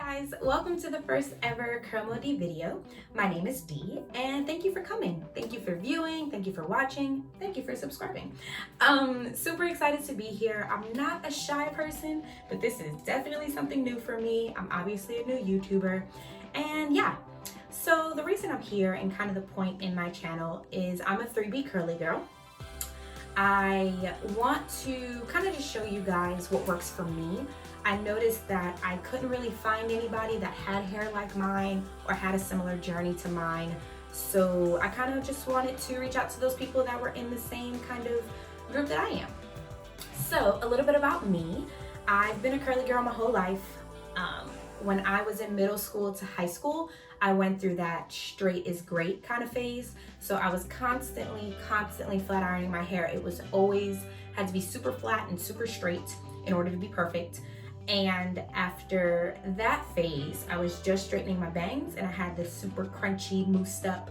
guys, welcome to the first ever Moe Dee video. My name is Dee and thank you for coming. Thank you for viewing, thank you for watching, thank you for subscribing. Super excited to be here. I'm not a shy person, but this is definitely something new for me. I'm obviously a new YouTuber and yeah. So the reason I'm here and kind of the point in my channel is I'm a 3B curly girl. I want to kind of just show you guys what works for me. I noticed that I couldn't really find anybody that had hair like mine or had a similar journey to mine. So I kind of just wanted to reach out to those people that were in the same kind of group that I am. So a little bit about me. I've been a curly girl my whole life. When I was in middle school to high school, I went through that straight is great kind of phase. So I was constantly flat ironing my hair. It was always had to be super flat and super straight in order to be perfect. And after that phase, I was just straightening my bangs and I had this super crunchy, moussed up,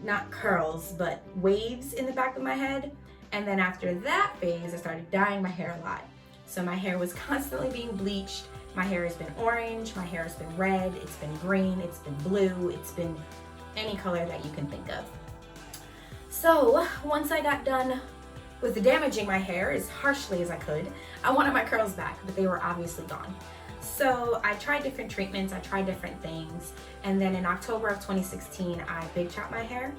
not curls, but waves in the back of my head. And then after that phase, I started dyeing my hair a lot. So my hair was constantly being bleached. My hair has been orange, my hair has been red, it's been green, it's been blue, it's been any color that you can think of. So once I got done with damaging my hair as harshly as I could, I wanted my curls back, but they were obviously gone. So I tried different treatments, I tried different things, and then in October of 2016, I big chopped my hair.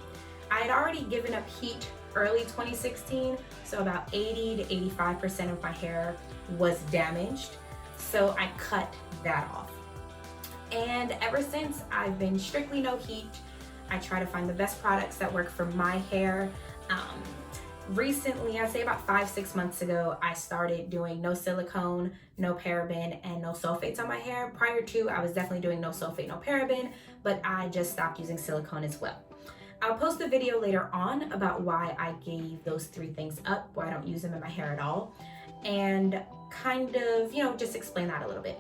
I had already given up heat early 2016, so about 80 to 85% of my hair was damaged. So I cut that off. And ever since, I've been strictly no heat. I try to find the best products that work for my hair. Recently, I'd say about 5-6 months ago, I started doing no silicone, no paraben, and no sulfates on my hair. Prior to, I was definitely doing no sulfate, no paraben, but I just stopped using silicone as well. I'll post a video later on about why I gave those 3 things up, why I don't use them in my hair at all, and kind of, just explain that a little bit.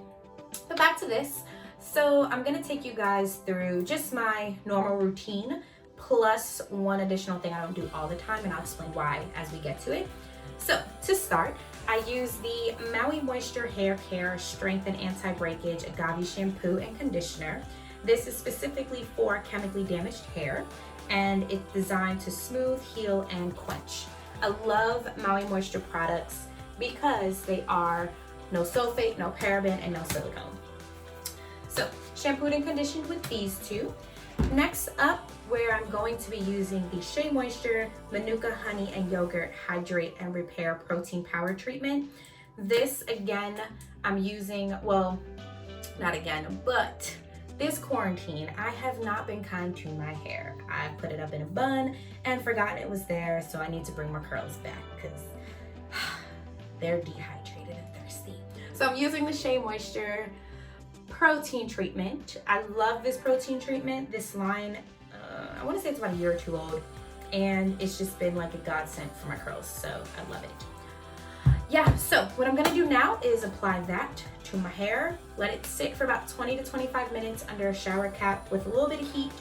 But back to this. So I'm gonna take you guys through just my normal routine, plus one additional thing I don't do all the time, and I'll explain why as we get to it. So to start, I use the Moe Moisture Hair Care Strength and Anti-Breakage Agave Shampoo and Conditioner. This is specifically for chemically damaged hair, and it's designed to smooth, heal, and quench. I love Moe Moisture products because they are no sulfate, no paraben, and no silicone. So shampooed and conditioned with these 2. Next up, where I'm going to be using the Shea Moisture Manuka Honey and Yogurt Hydrate and Repair Protein Power Treatment. This again, I'm using, well, not again, but this quarantine, I have not been kind to my hair. I put it up in a bun and forgotten it was there, so I need to bring my curls back because they're dehydrated and thirsty. So I'm using the Shea Moisture protein treatment. I love this protein treatment. This line, I want to say it's about a year or 2 old, and it's just been like a godsend for my curls, so I love it. Yeah, so what I'm gonna do now is apply that to my hair, let it sit for about 20 to 25 minutes under a shower cap with a little bit of heat,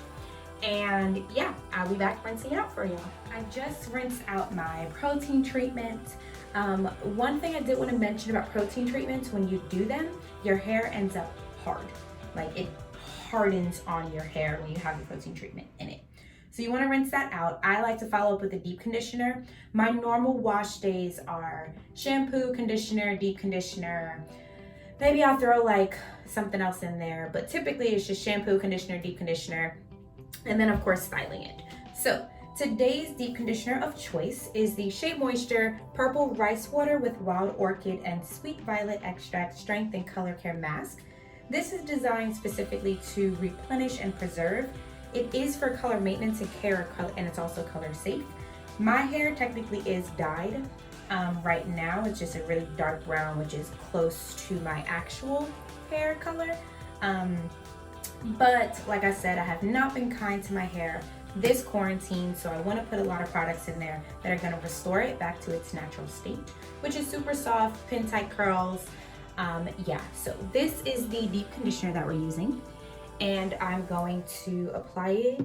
and yeah, I'll be back rinsing it out for y'all. I just rinsed out my protein treatment. One thing I did want to mention about protein treatments, when you do them, your hair ends up hard. Like it hardens on your hair when you have your protein treatment in it. So you want to rinse that out. I like to follow up with a deep conditioner. My normal wash days are shampoo, conditioner, deep conditioner. Maybe I'll throw like something else in there, but typically it's just shampoo, conditioner, deep conditioner, and then of course styling it. So today's deep conditioner of choice is the Shea Moisture Purple Rice Water with Wild Orchid and Sweet Violet Extract Strength and Color Care Mask. This is designed specifically to replenish and preserve. It is for color maintenance and care, and it's also color safe. My hair technically is dyed. Right now it's just a really dark brown, which is close to my actual hair color. But like I said, I have not been kind to my hair this quarantine, so I want to put a lot of products in there that are going to restore it back to its natural state, which is super soft, pin tight curls. Yeah, so this is the deep conditioner that we're using, and I'm going to apply it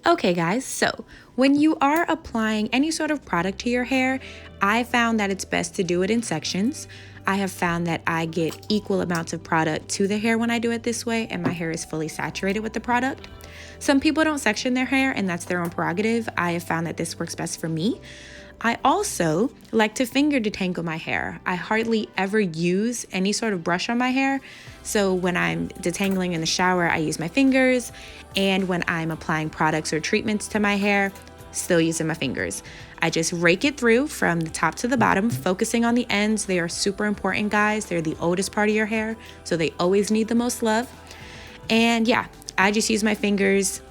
Okay guys, so when you are applying any sort of product to your hair, I found that it's best to do it in sections. I have found that I get equal amounts of product to the hair when I do it this way, and my hair is fully saturated with the product. Some people don't section their hair, and that's their own prerogative. I have found that this works best for me. I also like to finger detangle my hair. I hardly ever use any sort of brush on my hair. So when I'm detangling in the shower, I use my fingers. And when I'm applying products or treatments to my hair, still using my fingers. I just rake it through from the top to the bottom, focusing on the ends. They are super important, guys. They're the oldest part of your hair, so they always need the most love. And yeah, I just use my fingers.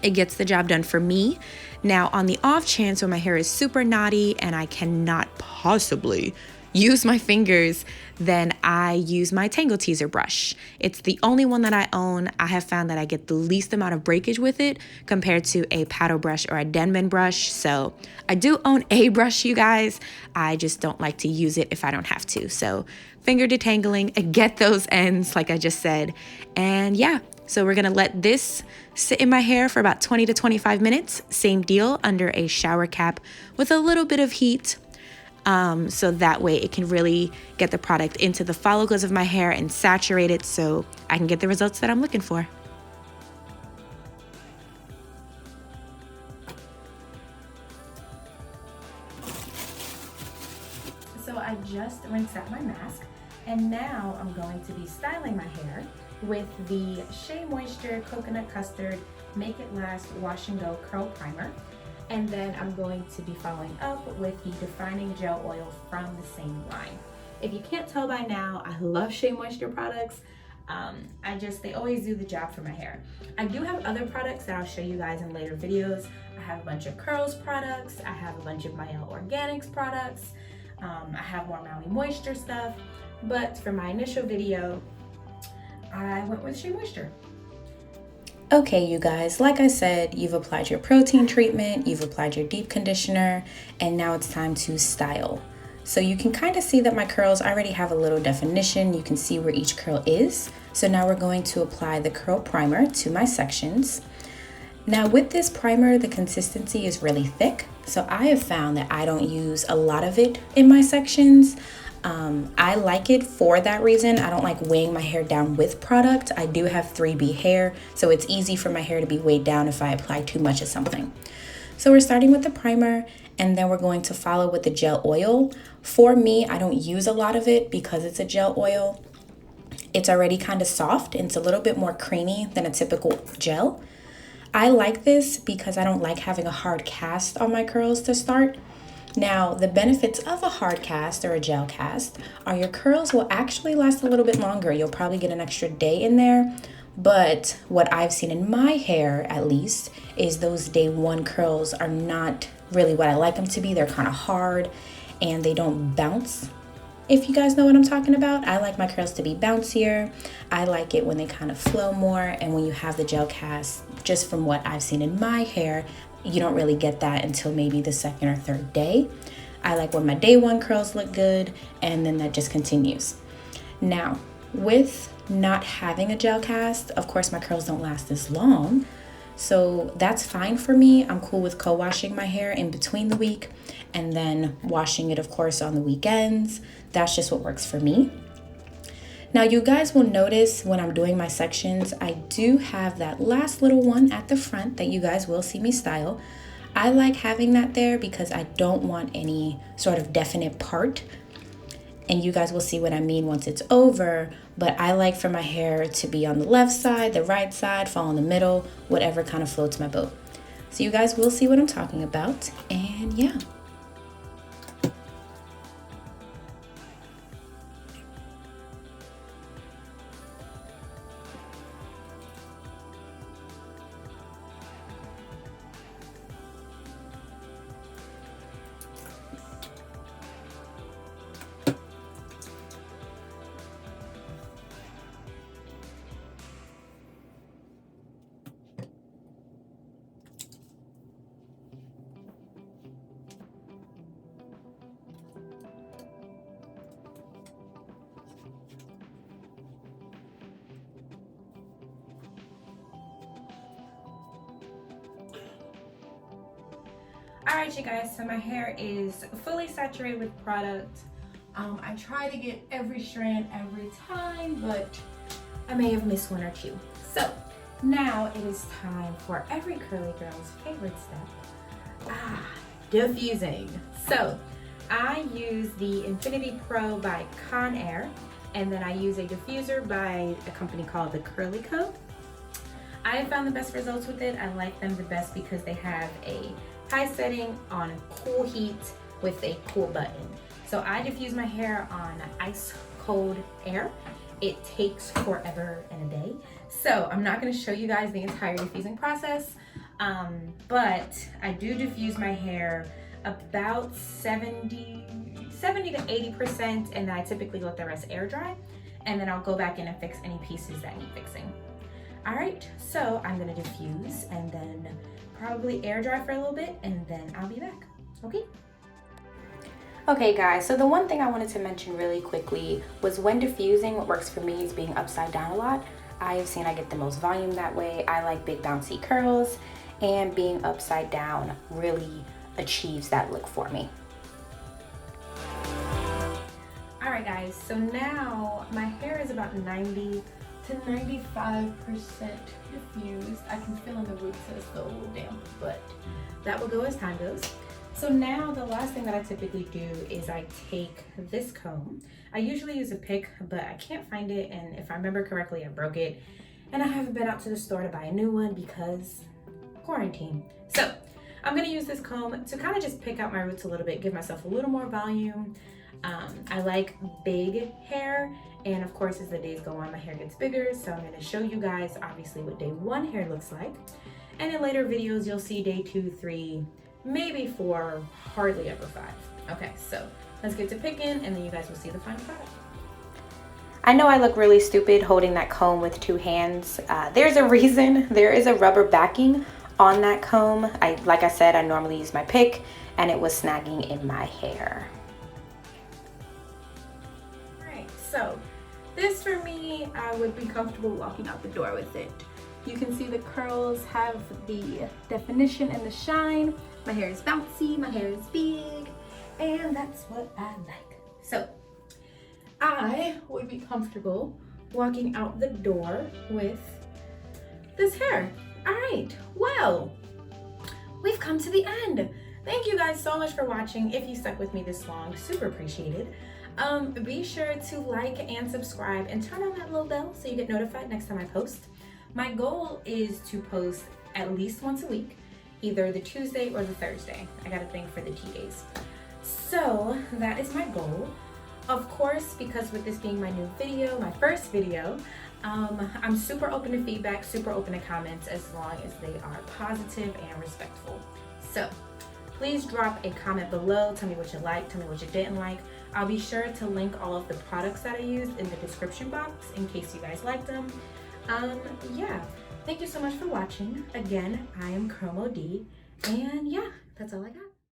It gets the job done for me. Now, on the off chance when my hair is super knotty and I cannot possibly use my fingers, then I use my Tangle Teezer brush. It's the only one that I own. I have found that I get the least amount of breakage with it compared to a paddle brush or a Denman brush. So I do own a brush, you guys. I just don't like to use it if I don't have to. So finger detangling, get those ends like I just said. And yeah, so we're gonna let this sit in my hair for about 20 to 25 minutes. Same deal under a shower cap with a little bit of heat. So that way it can really get the product into the follicles of my hair and saturate it so I can get the results that I'm looking for. So I just rinsed out my mask, and now I'm going to be styling my hair with the Shea Moisture Coconut Custard Make It Last Wash and Go Curl Primer. And then I'm going to be following up with the Defining Gel Oil from the same line. If you can't tell by now, I love Shea Moisture products. They always do the job for my hair. I do have other products that I'll show you guys in later videos. I have a bunch of curls products. I have a bunch of Mielle Organics products. I have more Maui Moisture stuff. But for my initial video, I went with Shea Moisture. Okay, you guys, like I said, you've applied your protein treatment, you've applied your deep conditioner, and now it's time to style. So you can kind of see that my curls already have a little definition. You can see where each curl is. So now we're going to apply the curl primer to my sections. Now with this primer, the consistency is really thick. So I have found that I don't use a lot of it in my sections. I like it for that reason. I don't like weighing my hair down with product. I do have 3B hair, so it's easy for my hair to be weighed down if I apply too much of something. So we're starting with the primer, and then we're going to follow with the gel oil. For me, I don't use a lot of it because it's a gel oil. It's already kind of soft, and it's a little bit more creamy than a typical gel. I like this because I don't like having a hard cast on my curls to start. Now, the benefits of a hard cast or a gel cast are your curls will actually last a little bit longer. You'll probably get an extra day in there. But what I've seen in my hair, at least, is those day one curls are not really what I like them to be. They're kind of hard and they don't bounce. If you guys know what I'm talking about, I like my curls to be bouncier. I like it when they kind of flow more. And when you have the gel cast, just from what I've seen in my hair, you don't really get that until maybe the second or third day. I like when my day one curls look good, and then that just continues. Now, with not having a gel cast, of course my curls don't last as long, so that's fine for me. I'm cool with co-washing my hair in between the week and then washing it, of course, on the weekends. That's just what works for me. Now you guys will notice when I'm doing my sections, I do have that last little one at the front that you guys will see me style. I like having that there because I don't want any sort of definite part. And you guys will see what I mean once it's over. But I like for my hair to be on the left side, the right side, fall in the middle, whatever kind of floats my boat. So you guys will see what I'm talking about. And yeah. Alright you guys, so my hair is fully saturated with product. I try to get every strand every time, but I may have missed one or two. So now it is time for every curly girl's favorite step, diffusing. So I use the Infinity Pro by Conair, and then I use a diffuser by a company called the Curly Co. I have found the best results with it. I like them the best because they have a high setting on cool heat with a cool button. So I diffuse my hair on ice cold air. It takes forever and a day. So I'm not gonna show you guys the entire diffusing process, but I do diffuse my hair about 70 to 80%, and then I typically let the rest air dry, and then I'll go back in and fix any pieces that need fixing. All right, so I'm gonna diffuse and then probably air dry for a little bit, and then I'll be back, okay? Okay guys, so the one thing I wanted to mention really quickly was when diffusing, what works for me is being upside down a lot. I have seen I get the most volume that way. I like big bouncy curls, and being upside down really achieves that look for me. All right guys, so now my hair is about 90 to 95% diffused. I can feel in the roots that it's still a little damp, but that will go as time goes. So now the last thing that I typically do is I take this comb. I usually use a pick, but I can't find it, and if I remember correctly, I broke it, and I haven't been out to the store to buy a new one because quarantine. So I'm gonna use this comb to kind of just pick out my roots a little bit, give myself a little more volume. I like big hair, and of course as the days go on my hair gets bigger, so I'm going to show you guys obviously what day 1 hair looks like, and in later videos you'll see day 2, 3, maybe 4, hardly ever 5. Okay, so let's get to picking, and then you guys will see the final product. I know I look really stupid holding that comb with 2 hands. There's a reason. There is a rubber backing on that comb. Like I said, I normally use my pick, and it was snagging in my hair. So this for me, I would be comfortable walking out the door with it. You can see the curls have the definition and the shine. My hair is bouncy, my hair is big, and that's what I like. So I would be comfortable walking out the door with this hair. All right, well, we've come to the end. Thank you guys so much for watching. If you stuck with me this long, super appreciated. Be sure to like and subscribe and turn on that little bell so you get notified next time I post. My goal is to post at least once a week, either the Tuesday or the Thursday. I got a thing for the tea days. So that is my goal. Of course, because with this being my new video, my first video, I'm super open to feedback, super open to comments, as long as they are positive and respectful. So please drop a comment below. Tell me what you liked, tell me what you didn't like. I'll be sure to link all of the products that I used in the description box in case you guys liked them. Yeah, thank you so much for watching. Again, I am Moe Dee, and yeah, that's all I got.